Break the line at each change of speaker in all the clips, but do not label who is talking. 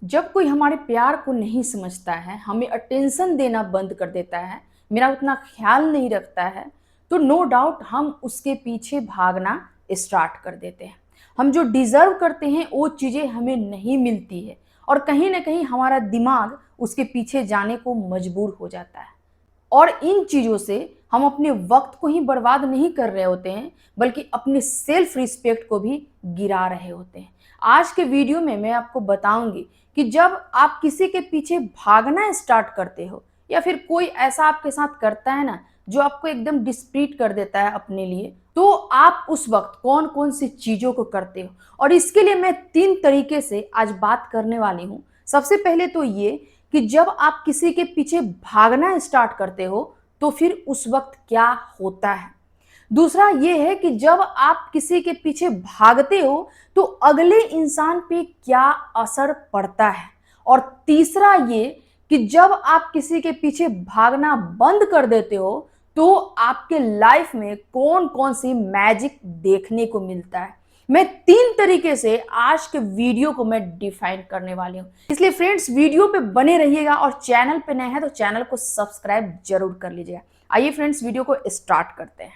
जब कोई हमारे प्यार को नहीं समझता है, हमें अटेंशन देना बंद कर देता है, मेरा उतना ख्याल नहीं रखता है, तो नो डाउट हम उसके पीछे भागना स्टार्ट कर देते हैं। हम जो डिज़र्व करते हैं वो चीज़ें हमें नहीं मिलती है और कहीं न कहीं हमारा दिमाग उसके पीछे जाने को मजबूर हो जाता है। और इन चीज़ों से हम अपने वक्त को ही बर्बाद नहीं कर रहे होते हैं, बल्कि अपने सेल्फ रिस्पेक्ट को भी गिरा रहे होते हैं। आज के वीडियो में मैं आपको बताऊंगी कि जब आप किसी के पीछे भागना स्टार्ट करते हो या फिर कोई ऐसा आपके साथ करता है ना जो आपको एकदम डिस्प्रीट कर देता है अपने लिए, तो आप उस वक्त कौन कौन सी चीज़ों को करते हो। और इसके लिए मैं 3 तरीके से आज बात करने वाली हूँ। सबसे पहले तो ये कि जब आप किसी के पीछे भागना स्टार्ट करते हो तो फिर उस वक्त क्या होता है। दूसरा ये है कि जब आप किसी के पीछे भागते हो तो अगले इंसान पे क्या असर पड़ता है। और तीसरा ये कि जब आप किसी के पीछे भागना बंद कर देते हो तो आपके लाइफ में कौन कौन सी मैजिक देखने को मिलता है। मैं 3 तरीके से आज के वीडियो को मैं डिफाइन करने वाली हूं, इसलिए फ्रेंड्स वीडियो पे बने रहिएगा और चैनल पे नए हैं तो चैनल को सब्सक्राइब जरूर कर लीजिएगा। आइए फ्रेंड्स वीडियो को स्टार्ट करते हैं।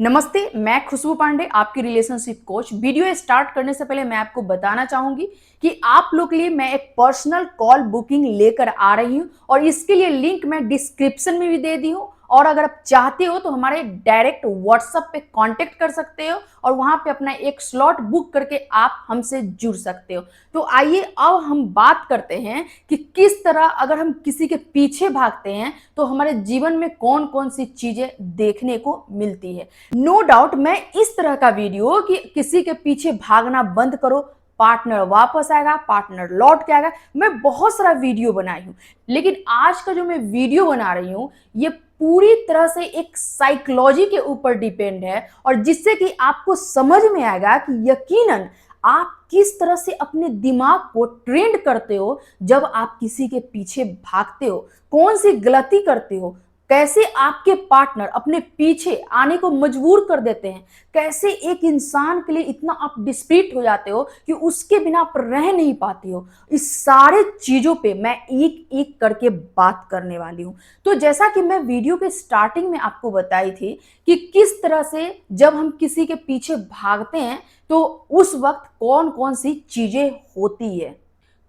नमस्ते, मैं खुशबू पांडे, आपकी रिलेशनशिप कोच। वीडियो स्टार्ट करने से पहले मैं आपको बताना चाहूंगी कि आप लोग के लिए मैं एक पर्सनल कॉल बुकिंग लेकर आ रही हूं और इसके लिए लिंक मैं डिस्क्रिप्शन में भी दे दी हूं। और अगर आप चाहते हो तो हमारे डायरेक्ट व्हाट्सएप पे कांटेक्ट कर सकते हो और वहां पे अपना एक स्लॉट बुक करके आप हमसे जुड़ सकते हो। तो आइए अब हम बात करते हैं कि किस तरह अगर हम किसी के पीछे भागते हैं तो हमारे जीवन में कौन कौन सी चीजें देखने को मिलती है। नो डाउट मैं इस तरह का वीडियो कि किसी के पीछे भागना बंद करो, पार्टनर वापस आएगा, पार्टनर लौट के आएगा, मैं बहुत सारा वीडियो बनाई हूं। लेकिन आज का जो मैं वीडियो बना रही हूं ये पूरी तरह से एक साइकोलॉजी के ऊपर डिपेंड है और जिससे कि आपको समझ में आएगा कि यकीनन आप किस तरह से अपने दिमाग को ट्रेंड करते हो जब आप किसी के पीछे भागते हो, कौन सी गलती करते हो, कैसे आपके पार्टनर अपने पीछे आने को मजबूर कर देते हैं, कैसे एक इंसान के लिए इतना आप डिस्प्रीट हो जाते हो कि उसके बिना आप रह नहीं पाते हो। इस सारे चीजों पे मैं एक एक करके बात करने वाली हूं। तो जैसा कि मैं वीडियो के स्टार्टिंग में आपको बताई थी कि किस तरह से जब हम किसी के पीछे भागते हैं तो उस वक्त कौन कौन सी चीजें होती है।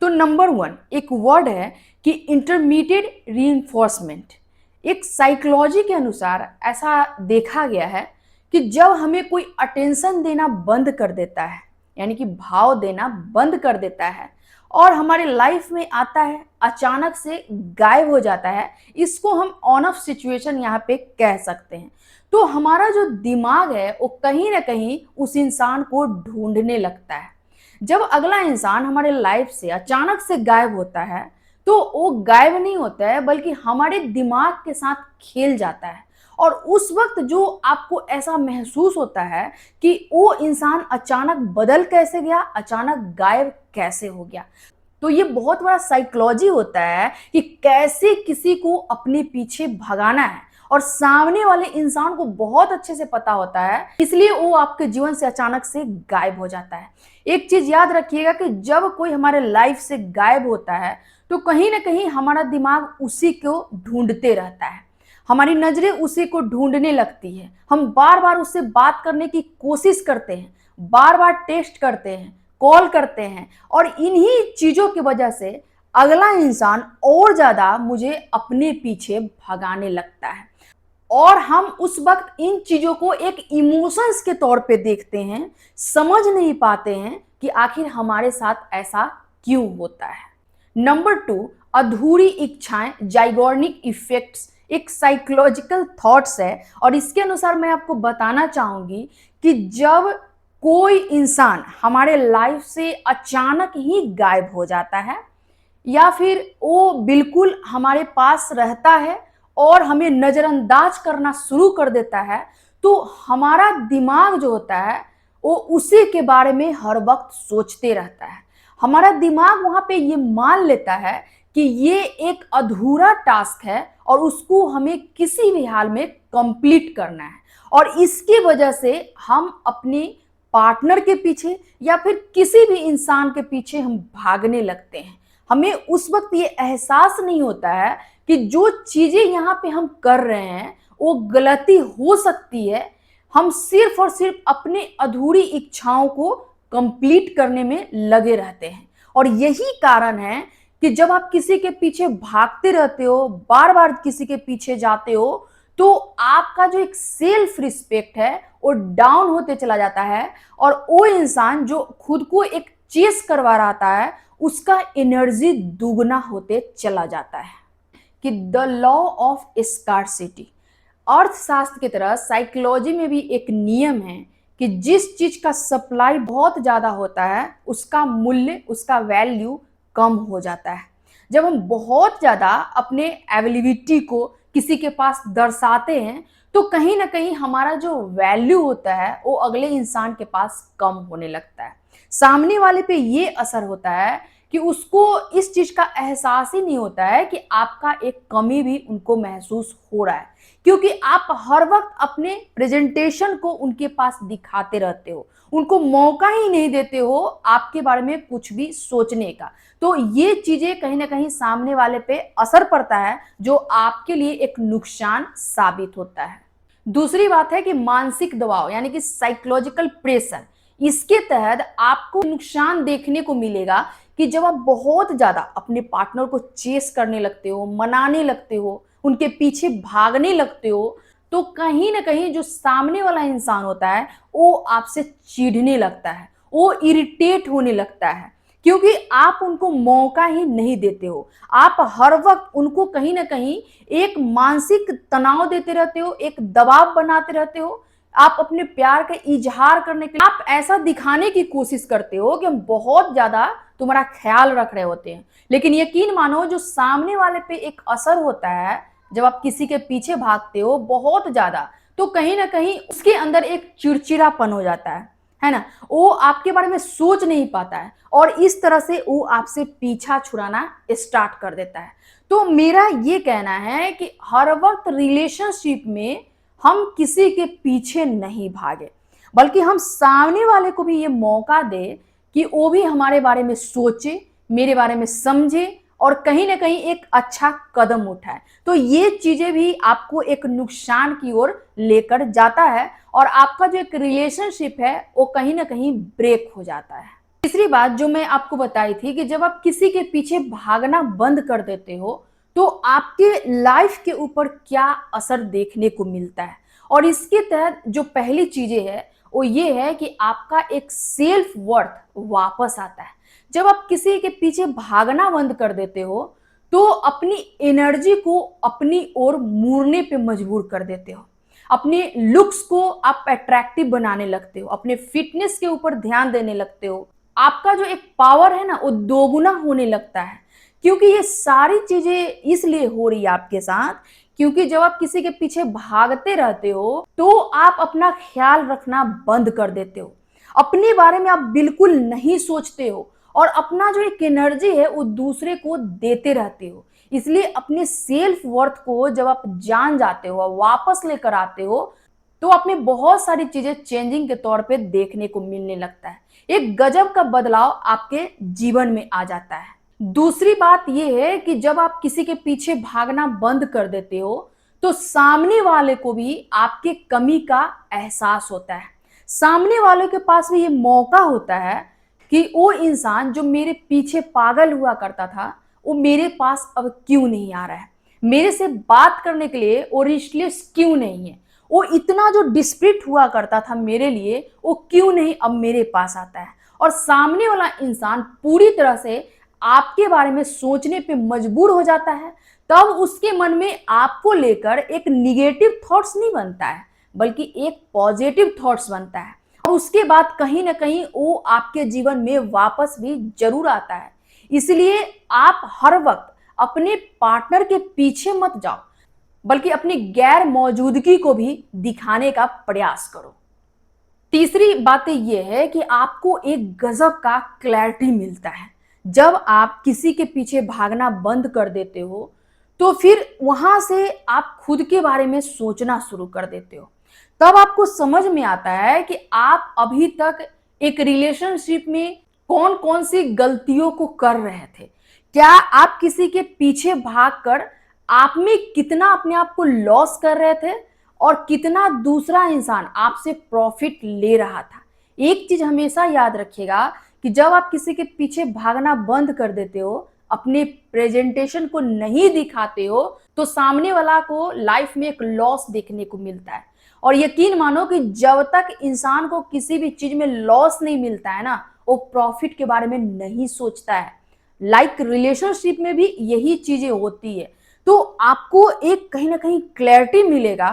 तो नंबर 1 एक वर्ड है कि इंटरमीडिएट रीइंफोर्समेंट। एक साइकोलॉजी के अनुसार ऐसा देखा गया है कि जब हमें कोई अटेंशन देना बंद कर देता है, यानी कि भाव देना बंद कर देता है और हमारे लाइफ में आता है, अचानक से गायब हो जाता है, इसको हम ऑन ऑफ सिचुएशन यहाँ पे कह सकते हैं। तो हमारा जो दिमाग है वो कहीं ना कहीं उस इंसान को ढूंढने लगता है। जब अगला इंसान हमारे लाइफ से अचानक से गायब होता है तो वो गायब नहीं होता है बल्कि हमारे दिमाग के साथ खेल जाता है। और उस वक्त जो आपको ऐसा महसूस होता है कि वो इंसान अचानक बदल कैसे गया, अचानक गायब कैसे हो गया। तो ये बहुत बड़ा साइकोलॉजी होता है कि कैसे किसी को अपने पीछे भगाना है और सामने वाले इंसान को बहुत अच्छे से पता होता है, इसलिए वो आपके जीवन से अचानक से गायब हो जाता है। एक चीज याद रखिएगा कि जब कोई हमारे लाइफ से गायब होता है तो कहीं ना कहीं हमारा दिमाग उसी को ढूंढते रहता है, हमारी नजरें उसी को ढूंढने लगती है। हम बार बार उससे बात करने की कोशिश करते हैं, बार बार टेक्स्ट करते हैं, कॉल करते हैं और इन्हीं चीजों की वजह से अगला इंसान और ज्यादा मुझे अपने पीछे भगाने लगता है। और हम उस वक्त इन चीजों को एक इमोशंस के तौर पे देखते हैं, समझ नहीं पाते हैं कि आखिर हमारे साथ ऐसा क्यों होता है। नंबर 2 अधूरी इच्छाएं, जाइगोर्निक इफेक्ट्स, एक साइकोलॉजिकल थॉट्स है और इसके अनुसार मैं आपको बताना चाहूंगी कि जब कोई इंसान हमारे लाइफ से अचानक ही गायब हो जाता है या फिर वो बिल्कुल हमारे पास रहता है और हमें नजरअंदाज करना शुरू कर देता है, तो हमारा दिमाग जो होता है वो उसी के बारे में हर वक्त सोचते रहता है। हमारा दिमाग वहां पे ये मान लेता है कि ये एक अधूरा टास्क है और उसको हमें किसी भी हाल में कंप्लीट करना है और इसकी वजह से हम अपनी पार्टनर के पीछे या फिर किसी भी इंसान के पीछे हम भागने लगते हैं, हमें उस वक्त ये एहसास नहीं होता है कि जो चीजें यहाँ पे हम कर रहे हैं वो गलती हो सकती है। हम सिर्फ और सिर्फ अपने अधूरी इच्छाओं को कंप्लीट करने में लगे रहते हैं। और यही कारण है कि जब आप किसी के पीछे भागते रहते हो, बार बार किसी के पीछे जाते हो, तो आपका जो एक सेल्फ रिस्पेक्ट है वो डाउन होते चला जाता है। और वो इंसान जो खुद को एक चेस करवा रहा है उसका एनर्जी दुगना होते चला जाता है। कि द लॉ ऑफ स्कार्सिटी, अर्थशास्त्र की तरह साइकोलॉजी में भी एक नियम है कि जिस चीज का सप्लाई बहुत ज्यादा होता है उसका मूल्य, उसका वैल्यू कम हो जाता है। जब हम बहुत ज्यादा अपने अवेलेबिलिटी को किसी के पास दर्शाते हैं तो कहीं ना कहीं हमारा जो वैल्यू होता है वो अगले इंसान के पास कम होने लगता है। सामने वाले पे ये असर होता है कि उसको इस चीज का एहसास ही नहीं होता है कि आपका एक कमी भी उनको महसूस हो रहा है, क्योंकि आप हर वक्त अपने प्रेजेंटेशन को उनके पास दिखाते रहते हो, उनको मौका ही नहीं देते हो आपके बारे में कुछ भी सोचने का। तो ये चीजें कहीं ना कहीं सामने वाले पे असर पड़ता है जो आपके लिए एक नुकसान साबित होता है। दूसरी बात है कि मानसिक दबाव यानी कि साइकोलॉजिकल प्रेशर। इसके तहत आपको नुकसान देखने को मिलेगा कि जब आप बहुत ज्यादा अपने पार्टनर को चेस करने लगते हो, मनाने लगते हो, उनके पीछे भागने लगते हो, तो कहीं ना कहीं जो सामने वाला इंसान होता है वो आपसे चिढ़ने लगता है, वो इरिटेट होने लगता है, क्योंकि आप उनको मौका ही नहीं देते हो। आप हर वक्त उनको कहीं ना कहीं एक मानसिक तनाव देते रहते हो, एक दबाव बनाते रहते हो। आप अपने प्यार का इजहार करने के लिए आप ऐसा दिखाने की कोशिश करते हो कि हम बहुत ज्यादा तुम्हारा ख्याल रख रहे होते हैं, लेकिन यकीन मानो जो सामने वाले पे एक असर होता है जब आप किसी के पीछे भागते हो बहुत ज्यादा, तो कहीं ना कहीं उसके अंदर एक चिड़चिड़ापन हो जाता है ना, वो आपके बारे में सोच नहीं पाता है और इस तरह से वो आपसे पीछा छुड़ाना स्टार्ट कर देता है। तो मेरा ये कहना है कि हर वक्त रिलेशनशिप में हम किसी के पीछे नहीं भागे, बल्कि हम सामने वाले को भी ये मौका दे कि वो भी हमारे बारे में सोचे, मेरे बारे में समझे और कहीं ना कहीं एक अच्छा कदम उठाए। तो ये चीजें भी आपको एक नुकसान की ओर लेकर जाता है और आपका जो एक रिलेशनशिप है वो कहीं ना कहीं ब्रेक हो जाता है। तीसरी बात जो मैं आपको बताई थी कि जब आप किसी के पीछे भागना बंद कर देते हो तो आपके लाइफ के ऊपर क्या असर देखने को मिलता है। और इसके तहत जो पहली चीजें है वो ये है कि आपका एक सेल्फ वर्थ वापस आता है। जब आप किसी के पीछे भागना बंद कर देते हो तो अपनी एनर्जी को अपनी ओर मोड़ने पे मजबूर कर देते हो, अपने लुक्स को आप अट्रैक्टिव बनाने लगते हो, अपने फिटनेस के ऊपर ध्यान देने लगते हो। आपका जो एक पावर है ना वो दोगुना होने लगता है, क्योंकि ये सारी चीजें इसलिए हो रही है आपके साथ क्योंकि जब आप किसी के पीछे भागते रहते हो तो आप अपना ख्याल रखना बंद कर देते हो, अपने बारे में आप बिल्कुल नहीं सोचते हो और अपना जो एक एनर्जी है वो दूसरे को देते रहते हो। इसलिए अपने सेल्फ वर्थ को जब आप जान जाते हो, वापस लेकर आते हो, तो आपने बहुत सारी चीजें चेंजिंग के तौर पे देखने को मिलने लगता है। एक गजब का बदलाव आपके जीवन में आ जाता है। दूसरी बात यह है कि जब आप किसी के पीछे भागना बंद कर देते हो तो सामने वाले को भी आपके कमी का एहसास होता है। सामने वाले के पास भी ये मौका होता है कि वो इंसान जो मेरे पीछे पागल हुआ करता था वो मेरे पास अब क्यों नहीं आ रहा है, मेरे से बात करने के लिए वो रिस्टलेस क्यों नहीं है, वो इतना जो डिस्परेट हुआ करता था मेरे लिए वो क्यों नहीं अब मेरे पास आता है। और सामने वाला इंसान पूरी तरह से आपके बारे में सोचने पे मजबूर हो जाता है। तब उसके मन में आपको लेकर एक निगेटिव थॉट्स नहीं बनता है बल्कि एक पॉजिटिव थॉट्स बनता है और उसके बाद कहीं ना कहीं वो आपके जीवन में वापस भी जरूर आता है। इसलिए आप हर वक्त अपने पार्टनर के पीछे मत जाओ बल्कि अपनी गैर मौजूदगी को भी दिखाने का प्रयास करो। तीसरी बात यह है कि आपको एक गजब का क्लैरिटी मिलता है जब आप किसी के पीछे भागना बंद कर देते हो, तो फिर वहां से आप खुद के बारे में सोचना शुरू कर देते हो। तब आपको समझ में आता है कि आप अभी तक एक रिलेशनशिप में कौन कौन सी गलतियों को कर रहे थे। क्या आप किसी के पीछे भागकर आप में कितना अपने आप को लॉस कर रहे थे और कितना दूसरा इंसान आपसे प्रॉफिट ले रहा था। एक चीज हमेशा याद रखिएगा कि जब आप किसी के पीछे भागना बंद कर देते हो, अपने प्रेजेंटेशन को नहीं दिखाते हो, तो सामने वाला को लाइफ में एक लॉस देखने को मिलता है। और यकीन मानो कि जब तक इंसान को किसी भी चीज में लॉस नहीं मिलता है ना, वो प्रॉफिट के बारे में नहीं सोचता है। रिलेशनशिप में भी यही चीजें होती है। तो आपको एक कहीं ना कहीं क्लैरिटी मिलेगा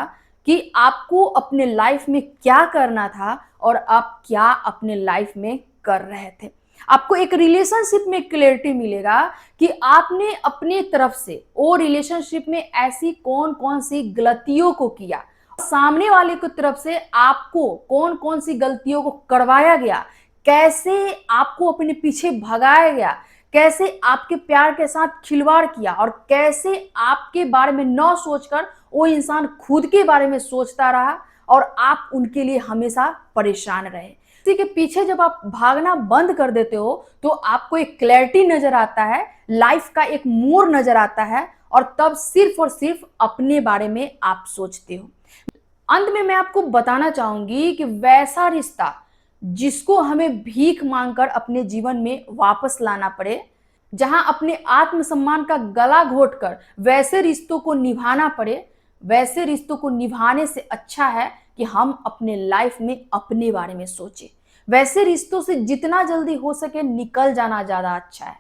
कि आपको अपने लाइफ में क्या करना था और आप क्या अपने लाइफ में कर रहे थे। आपको एक रिलेशनशिप में क्लैरिटी मिलेगा कि आपने अपने तरफ से वो रिलेशनशिप में ऐसी कौन कौन सी गलतियों को किया, सामने वाले की तरफ से आपको कौन कौन सी गलतियों को करवाया गया, कैसे आपको अपने पीछे भगाया गया, कैसे आपके प्यार के साथ खिलवाड़ किया और कैसे आपके बारे में न सोचकर वो इंसान खुद के बारे में सोचता रहा और आप उनके लिए हमेशा परेशान रहे। किसी के पीछे जब आप भागना बंद कर देते हो तो आपको एक क्लैरिटी नजर आता है, लाइफ का एक मोड़ नजर आता है और तब सिर्फ और सिर्फ अपने बारे में आप सोचते हो। अंत में मैं आपको बताना चाहूंगी कि वैसा रिश्ता जिसको हमें भीख मांगकर अपने जीवन में वापस लाना पड़े, जहां अपने आत्मसम्मान का गला घोटकर वैसे रिश्तों को निभाना पड़े, वैसे रिश्तों को निभाने से अच्छा है कि हम अपने लाइफ में अपने बारे में सोचें। वैसे रिश्तों से जितना जल्दी हो सके निकल जाना ज्यादा अच्छा है।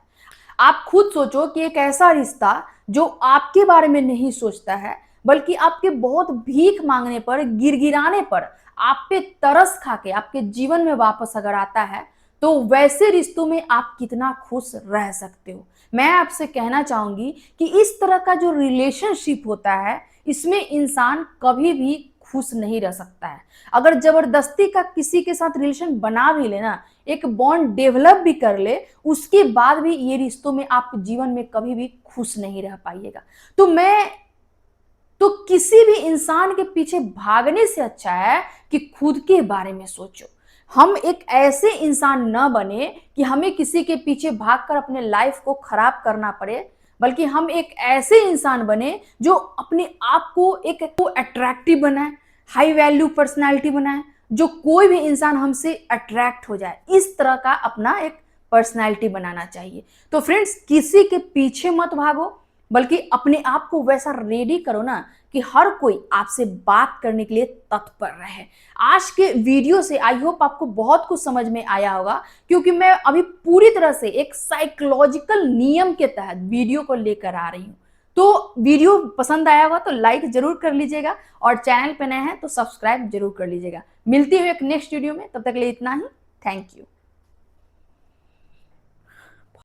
आप खुद सोचो कि एक ऐसा रिश्ता जो आपके बारे में नहीं सोचता है बल्कि आपके बहुत भीख मांगने पर, गिड़गिड़ाने पर, आप पे तरस खा के आपके जीवन में वापस अगर आता है, तो वैसे रिश्तों में आप कितना खुश रह सकते हो। मैं आपसे कहना चाहूंगी कि इस तरह का जो रिलेशनशिप होता है, इसमें इंसान कभी भी खुश नहीं रह सकता है। अगर जबरदस्ती का किसी के साथ रिलेशन बना भी लेना, एक बॉन्ड डेवलप भी कर ले, उसके बाद भी ये रिश्तों में आप जीवन में कभी भी खुश नहीं रह पाइएगा। तो किसी भी इंसान के पीछे भागने से अच्छा है कि खुद के बारे में सोचो। हम एक ऐसे इंसान न बने कि हमें किसी के पीछे भागकर अपने लाइफ को खराब करना पड़े, बल्कि हम एक ऐसे इंसान बने जो अपने आप को एक अट्रैक्टिव बनाए, हाई वैल्यू पर्सनैलिटी बनाए, जो कोई भी इंसान हमसे अट्रैक्ट हो जाए। इस तरह का अपना एक पर्सनैलिटी बनाना चाहिए। तो फ्रेंड्स, किसी के पीछे मत भागो, बल्कि अपने आप को वैसा रेडी करो ना कि हर कोई आपसे बात करने के लिए तत्पर रहे। आज के वीडियो से आई होप आपको बहुत कुछ समझ में आया होगा, क्योंकि मैं अभी पूरी तरह से एक साइकोलॉजिकल नियम के तहत वीडियो को लेकर आ रही हूँ। तो वीडियो पसंद आया होगा तो लाइक जरूर कर लीजिएगा और चैनल पे नए हैं तो सब्सक्राइब जरूर कर लीजिएगा। मिलती हूँ एक नेक्स्ट वीडियो में, तब तक के लिए इतना ही। Thank you.